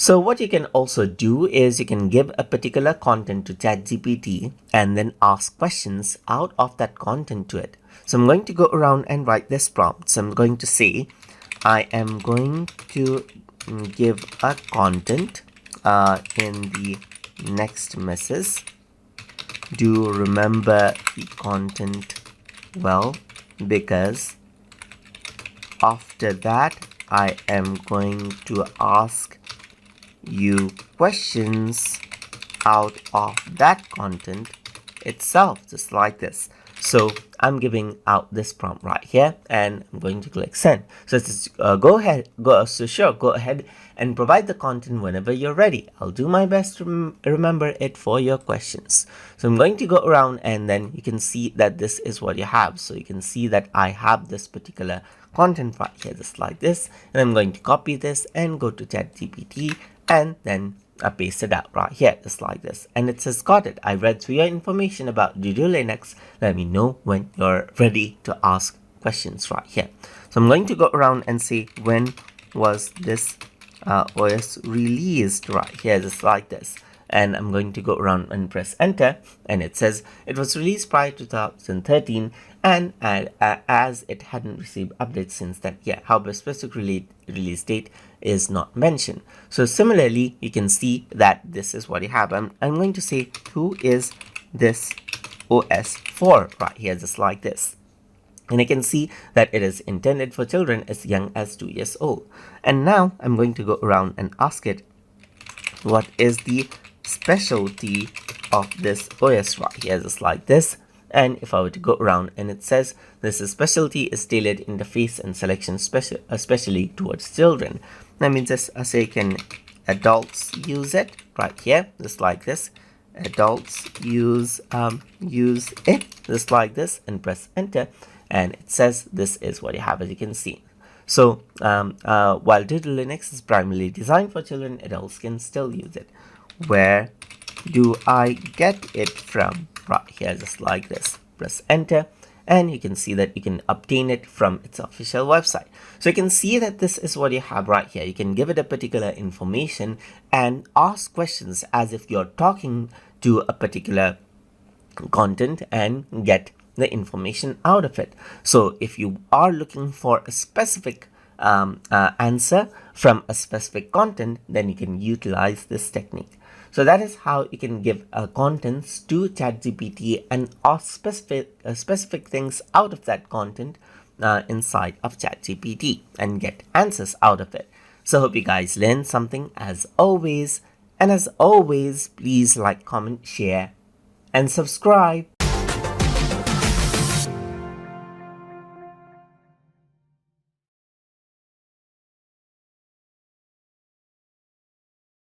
So what you can also do is you can give a particular content to ChatGPT and then ask questions out of that content to it. So I'm going to go around and write this prompt. So I'm going to say, I am going to give a content in the next message. Do remember the content well, because after that I am going to ask you questions out of that content itself, just like this. So I'm giving out this prompt right here, and I'm going to click send. So go ahead and provide the content whenever you're ready. I'll do my best to remember it for your questions. So I'm going to go around, and then you can see that this is what you have. So you can see that I have this particular content right here, just like this, and I'm going to copy this and go to ChatGPT and then paste it out right here, just like this, and it says, got it, I read through your information about Dudu Linux. Let me know when you're ready to ask questions right here. So I'm going to go around and say, when was this OS released right here, just like this, and I'm going to go around and press enter, and it says it was released prior to 2013, and as it hadn't received updates since then. Yeah, however, specific release date is not mentioned. So similarly, you can see that this is what you have. I'm going to say, who is this OS for right here, just like this. And I can see that it is intended for children as young as 2 years old. And now I'm going to go around and ask it, what is the specialty of this OS right here, just like this. And if I were to go around, and it says this specialty is tailored interface and selection especially towards children. That means just say, can adults use it right here, just like this. Adults use it, just like this, and press enter, and it says this is what you have, as you can see. So while Dudu Linux is primarily designed for children, adults can still use it. Where do I get it from? Right here, just like this. Press enter, and you can see that you can obtain it from its official website. So you can see that this is what you have right here. You can give it a particular information and ask questions as if you're talking to a particular content and get the information out of it. So if you are looking for a specific answer from a specific content, then you can utilize this technique. So that is how you can give contents to ChatGPT and ask specific things out of that content inside of ChatGPT and get answers out of it. So hope you guys learned something as always. And as always, please like, comment, share, and subscribe.